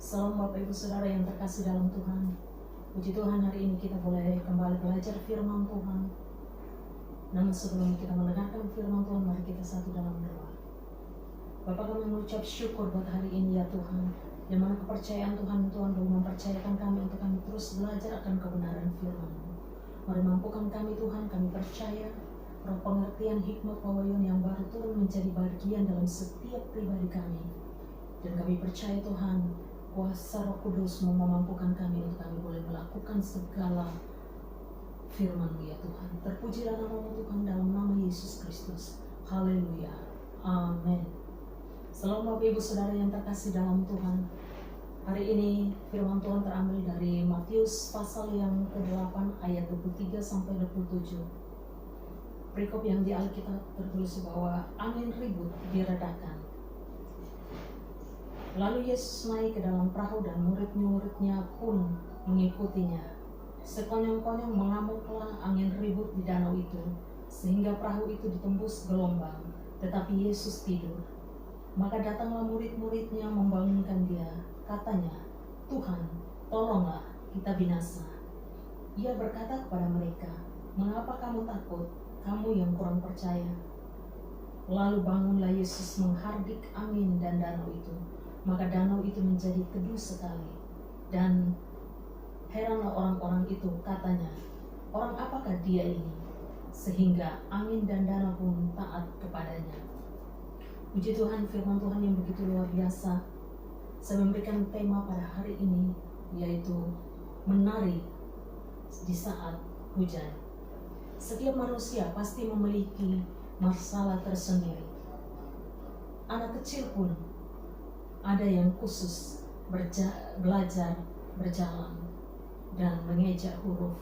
Salam Bapak Ibu Saudara yang terkasih dalam Tuhan. Puji Tuhan, hari ini kita boleh kembali belajar firman Tuhan. Namun sebelum kita mendengarkan firman Tuhan, mari kita satu dalam doa. Bapa, kami mengucap syukur buat hari ini ya Tuhan, yang mana kepercayaan Tuhan belum mempercayakan kami untuk kami terus belajar akan kebenaran firman-Mu. Mari mampukan kami Tuhan, kami percaya roh pengertian hikmat wawayon yang baru turun menjadi bagian dalam setiap pribadi kami. Dan kami percaya Tuhan, kuasa Roh Kudus memampukan kami untuk kami boleh melakukan segala firman-Mu ya Tuhan. Terpujilah nama-Mu Tuhan dalam nama Yesus Kristus. Haleluya. Amin. Salam Bapak Ibu Saudara yang terkasih dalam Tuhan. Hari ini firman Tuhan terambil dari Matius pasal yang ke-8 ayat 23 sampai 27. Perikop yang di Alkitab tertulis bahwa angin ribut diredakan. Lalu Yesus naik ke dalam perahu dan murid-muridnya pun mengikutinya. Sekonyong-konyong mengamuklah angin ribut di danau itu, sehingga perahu itu ditembus gelombang, tetapi Yesus tidur. Maka datanglah murid-muridnya membangunkan dia, katanya, "Tuhan, tolonglah, kita binasa." Ia berkata kepada mereka, "Mengapa kamu takut, kamu yang kurang percaya?" Lalu bangunlah Yesus menghardik angin dan danau itu. Maka danau itu menjadi teduh sekali. Dan heranlah orang-orang itu, katanya, "Orang apakah dia ini? Sehingga angin dan danau pun taat kepadanya." Puji Tuhan, firman Tuhan yang begitu luar biasa. Saya memberikan tema pada hari ini, yaitu menari di saat hujan. Setiap manusia pasti memiliki masalah tersendiri. Anak kecil pun ada yang khusus belajar berjalan dan mengeja huruf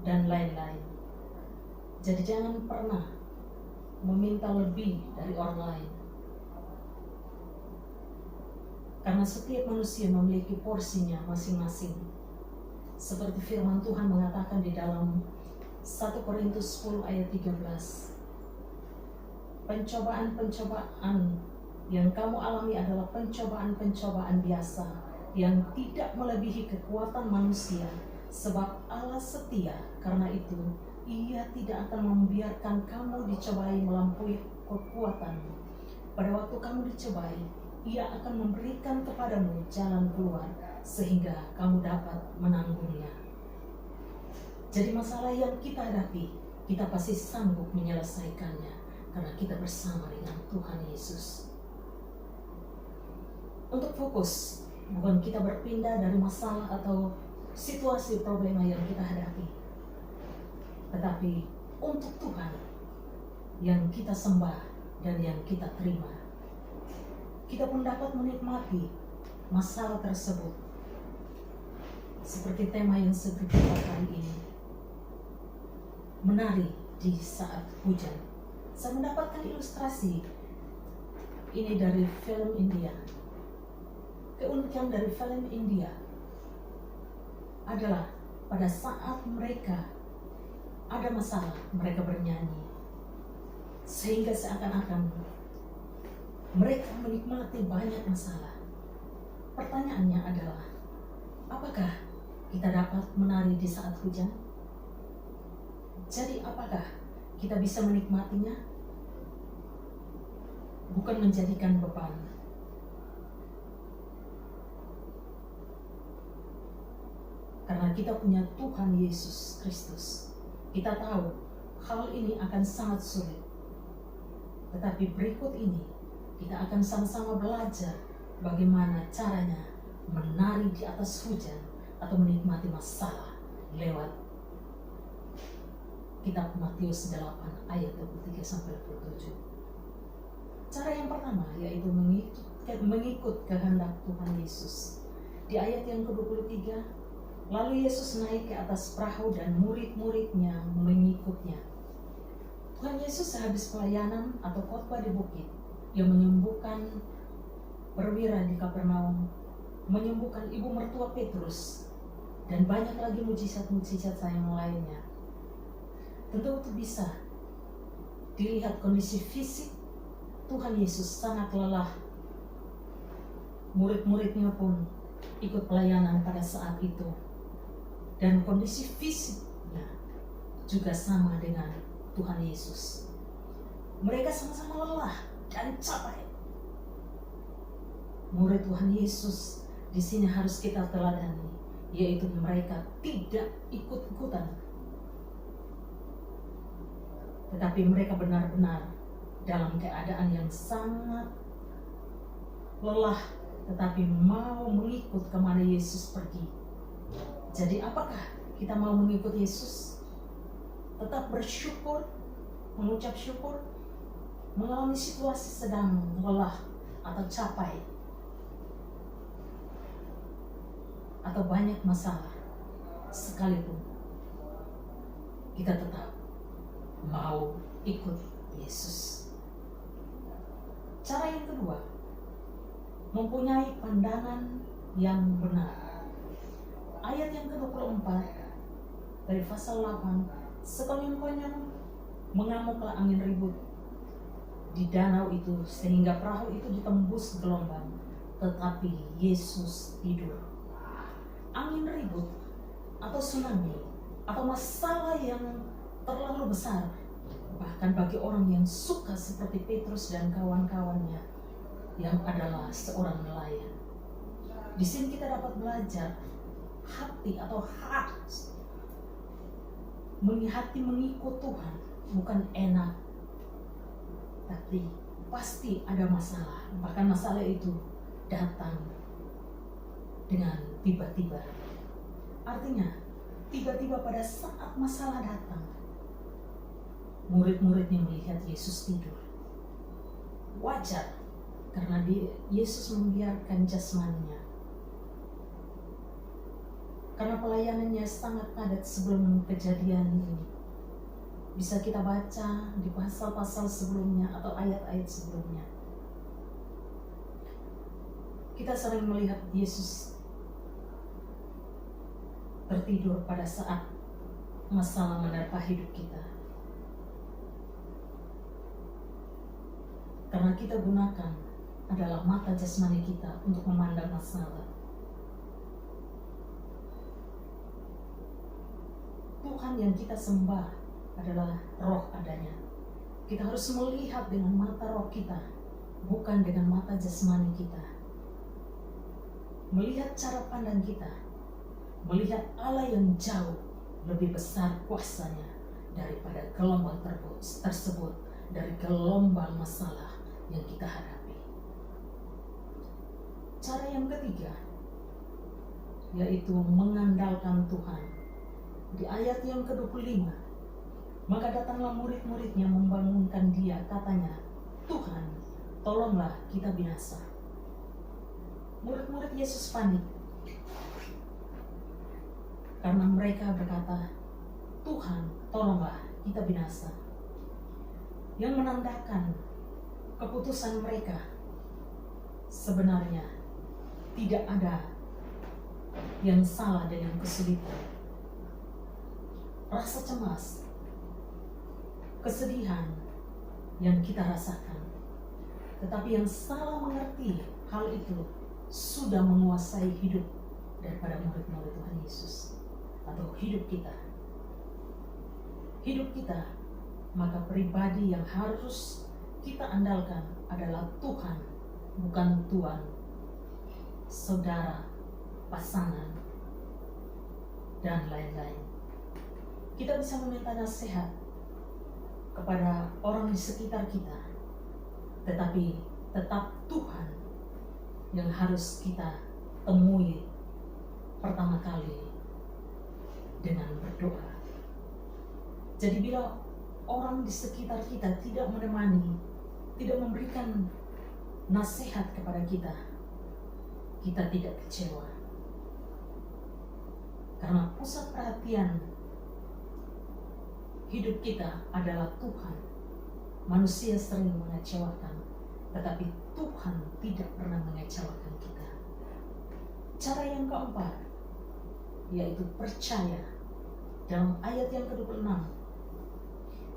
dan lain-lain. Jadi jangan pernah meminta lebih dari orang lain, karena setiap manusia memiliki porsinya masing-masing. Seperti firman Tuhan mengatakan di dalam 1 Korintus 10 ayat 13, pencobaan-pencobaan yang kamu alami adalah pencobaan-pencobaan biasa yang tidak melebihi kekuatan manusia, sebab Allah setia. Karena itu Ia tidak akan membiarkan kamu dicobai melampaui kekuatanmu. Pada waktu kamu dicobai, Ia akan memberikan kepadamu jalan keluar sehingga kamu dapat menanggungnya. Jadi masalah yang kita hadapi, kita pasti sanggup menyelesaikannya karena kita bersama dengan Tuhan Yesus. Untuk fokus, bukan kita berpindah dari masalah atau situasi problema yang kita hadapi, tetapi untuk Tuhan yang kita sembah dan yang kita terima. Kita pun dapat menikmati masalah tersebut. Seperti tema yang sedang kita kali ini, menari di saat hujan. Saya mendapatkan ilustrasi ini dari film India. Keunikan dari film India adalah pada saat mereka ada masalah, mereka bernyanyi. Sehingga seakan-akan mereka menikmati banyak masalah. Pertanyaannya adalah, apakah kita dapat menari di saat hujan? Jadi apakah kita bisa menikmatinya? Bukan menjadikan beban. Karena kita punya Tuhan Yesus Kristus, kita tahu hal ini akan sangat sulit. Tetapi berikut ini kita akan sama-sama belajar bagaimana caranya menari di atas hujan atau menikmati masalah lewat kitab Matius 8 ayat 23 sampai 27. Cara yang pertama yaitu mengikut kehendak Tuhan Yesus. Di ayat yang ke-23, lalu Yesus naik ke atas perahu dan murid-muridnya mengikutnya. Tuhan Yesus sehabis pelayanan atau khotbah di bukit, yang menyembuhkan perwira di Kapernaum, menyembuhkan ibu mertua Petrus, dan banyak lagi mujizat-mujizat yang lainnya. Tentu itu bisa dilihat kondisi fisik Tuhan Yesus sangat lelah Murid-muridnya pun ikut pelayanan pada saat itu. Dan kondisi fisiknya juga sama dengan Tuhan Yesus. Mereka sama-sama lelah dan capek. Murid Tuhan Yesus di sini harus kita teladani, yaitu mereka tidak ikut-ikutan, tetapi mereka benar-benar dalam keadaan yang sangat lelah, tetapi mau mengikut kemana Yesus pergi. Jadi apakah kita mau mengikut Yesus? Tetap bersyukur, mengucap syukur, mengalami situasi sedang lelah atau capek, atau banyak masalah sekalipun, kita tetap mau ikut Yesus. Cara yang kedua, mempunyai pandangan yang benar. Ayat yang ke-24 dari pasal 8, sekonyong-konyong mengamuklah angin ribut di danau itu sehingga perahu itu ditembus gelombang, tetapi Yesus tidur. Angin ribut atau tsunami atau masalah yang terlalu besar, bahkan bagi orang yang suka seperti Petrus dan kawan-kawannya yang adalah seorang nelayan. Di sini kita dapat belajar hati atau hati mengikut Tuhan bukan enak, tapi pasti ada masalah. Bahkan masalah itu datang dengan tiba-tiba. Artinya tiba-tiba pada saat masalah datang, murid-muridnya melihat Yesus tidur. Wajar, karena Yesus membiarkan jasmaninya. Karena pelayanannya sangat padat sebelum kejadian ini. Bisa kita baca di pasal-pasal sebelumnya atau ayat-ayat sebelumnya. Kita sering melihat Yesus tertidur pada saat masalah menerpa hidup kita. Karena kita gunakan adalah mata jasmani kita untuk memandang masalah. Tuhan yang kita sembah adalah roh adanya. Kita harus melihat dengan mata roh kita, bukan dengan mata jasmani kita. Melihat cara pandang kita, melihat Allah yang jauh lebih besar kuasanya daripada gelombang tersebut, dari gelombang masalah yang kita hadapi. Cara yang ketiga, yaitu mengandalkan Tuhan. Di ayat yang ke-25, maka datanglah murid-muridnya membangunkan dia, katanya, Tuhan, tolonglah kita binasa. Murid-murid Yesus panik, karena mereka berkata, Tuhan, tolonglah kita binasa. Yang menandakan keputusan mereka sebenarnya tidak ada yang salah dengan kesulitan. Rasa cemas, kesedihan yang kita rasakan, tetapi yang salah mengerti hal itu sudah menguasai hidup daripada murid-murid Tuhan Yesus atau hidup kita. Hidup kita, maka pribadi yang harus kita andalkan adalah Tuhan, bukan tuan, saudara, pasangan, dan lain-lain. Kita bisa meminta nasihat kepada orang di sekitar kita, tetapi tetap Tuhan yang harus kita temui pertama kali dengan berdoa. Jadi bila orang di sekitar kita tidak menemani, tidak memberikan nasihat kepada kita, kita tidak kecewa. Karena pusat perhatian hidup kita adalah Tuhan. Manusia sering mengecewakan, tetapi Tuhan tidak pernah mengecewakan kita. Cara yang keempat, yaitu percaya. Dalam ayat yang ke-26,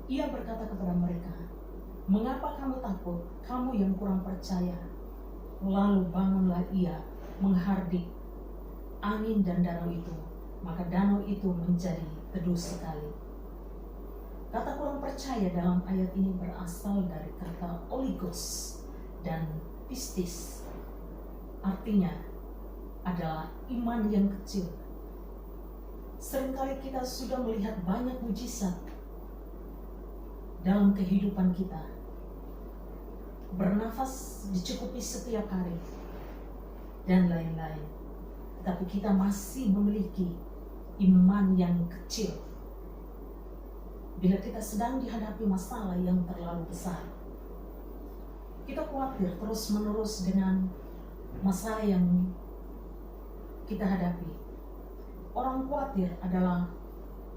Ia berkata kepada mereka, mengapa kamu takut, kamu yang kurang percaya? Lalu bangunlah ia menghardik angin dan danau itu, maka danau itu menjadi teduh sekali. Kata kurang percaya dalam ayat ini berasal dari kata oligos dan pistis. Artinya adalah iman yang kecil. Seringkali kita sudah melihat banyak mujizat dalam kehidupan kita. Bernafas dicukupi setiap hari dan lain-lain. Tapi kita masih memiliki iman yang kecil. Bila kita sedang dihadapi masalah yang terlalu besar, kita khawatir terus-menerus dengan masalah yang kita hadapi. Orang khawatir adalah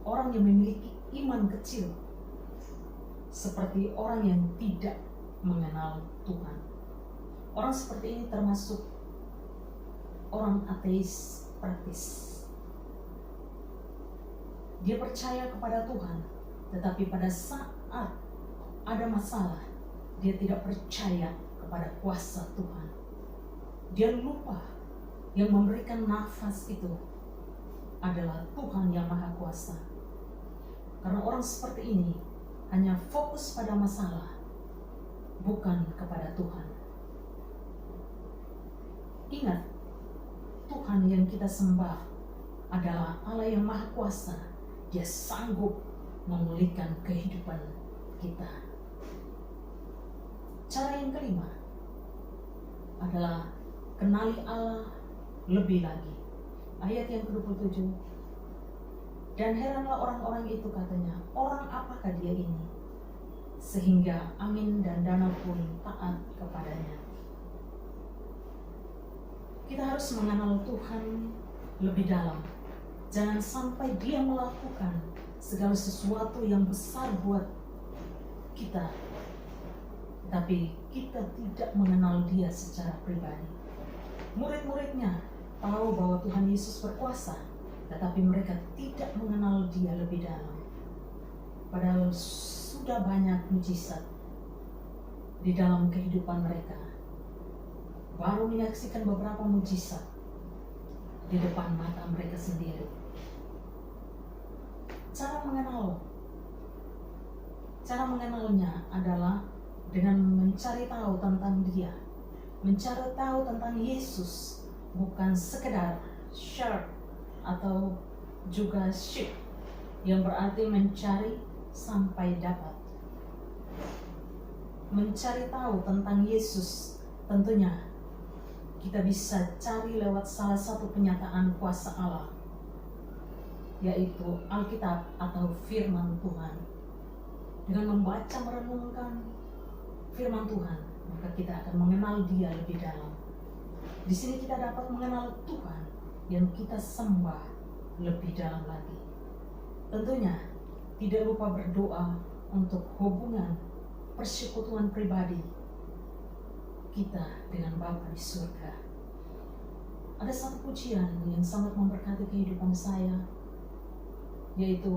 orang yang memiliki iman kecil, seperti orang yang tidak mengenal Tuhan. Orang seperti ini termasuk orang ateis praktis. Dia percaya kepada Tuhan, tetapi pada saat ada masalah, dia tidak percaya kepada kuasa Tuhan. Dia lupa yang memberikan nafas itu adalah Tuhan yang Maha Kuasa. Karena orang seperti ini hanya fokus pada masalah, bukan kepada Tuhan. Ingat, Tuhan yang kita sembah adalah Allah yang Maha Kuasa. Dia sanggup memulihkan kehidupan kita. Cara yang kelima adalah kenali Allah lebih lagi. Ayat yang ke-27. Dan heranlah orang-orang itu, katanya, orang apakah dia ini, sehingga angin dan danau pun taat kepadanya. Kita harus mengenal Tuhan lebih dalam. Jangan sampai dia melakukan segala sesuatu yang besar buat kita, tapi kita tidak mengenal dia secara pribadi. Murid-muridnya tahu bahwa Tuhan Yesus berkuasa, tetapi mereka tidak mengenal dia lebih dalam. Padahal sudah banyak mujizat di dalam kehidupan mereka. Baru menyaksikan beberapa mujizat di depan mata mereka sendiri. Cara mengenalnya adalah dengan mencari tahu tentang dia, mencari tahu tentang Yesus, bukan sekedar search atau juga seek, yang berarti mencari sampai dapat. Mencari tahu tentang Yesus tentunya kita bisa cari lewat salah satu penyataan kuasa Allah, yaitu Alkitab atau firman Tuhan. Dengan membaca merenungkan firman Tuhan, maka kita akan mengenal dia lebih dalam. Di sini kita dapat mengenal Tuhan yang kita sembah lebih dalam lagi. Tentunya tidak lupa berdoa untuk hubungan persekutuan pribadi kita dengan Bapa di surga. Ada satu pujian yang sangat memberkati kehidupan saya, yaitu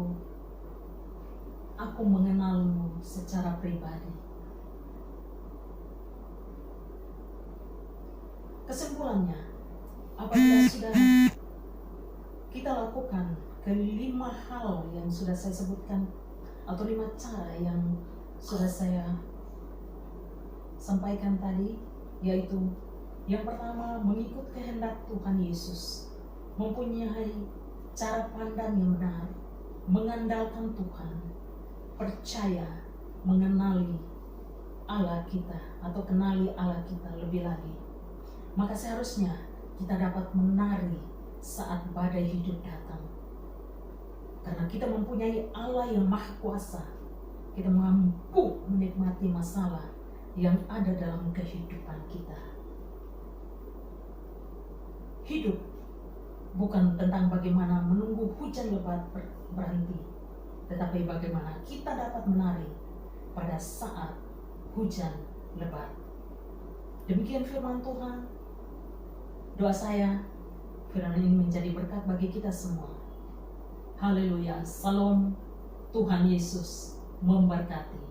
aku mengenalmu secara pribadi. Kesimpulannya, apabila sudah kita lakukan kelima hal yang sudah saya sebutkan, atau 5 cara yang sudah saya sampaikan tadi, yaitu yang pertama, mengikut kehendak Tuhan Yesus, mempunyai cara pandang yang benar, mengandalkan Tuhan, percaya, mengenali Allah kita atau kenali Allah kita lebih lagi. Maka seharusnya kita dapat menari saat badai hidup datang. Karena kita mempunyai Allah yang Maha Kuasa, kita mampu menikmati masalah yang ada dalam kehidupan kita. Hidup bukan tentang bagaimana menunggu hujan lebat berhenti, tetapi bagaimana kita dapat menari pada saat hujan lebat. Demikian firman Tuhan. Doa saya, firman ini menjadi berkat bagi kita semua. Haleluya. Salam. Tuhan Yesus memberkati.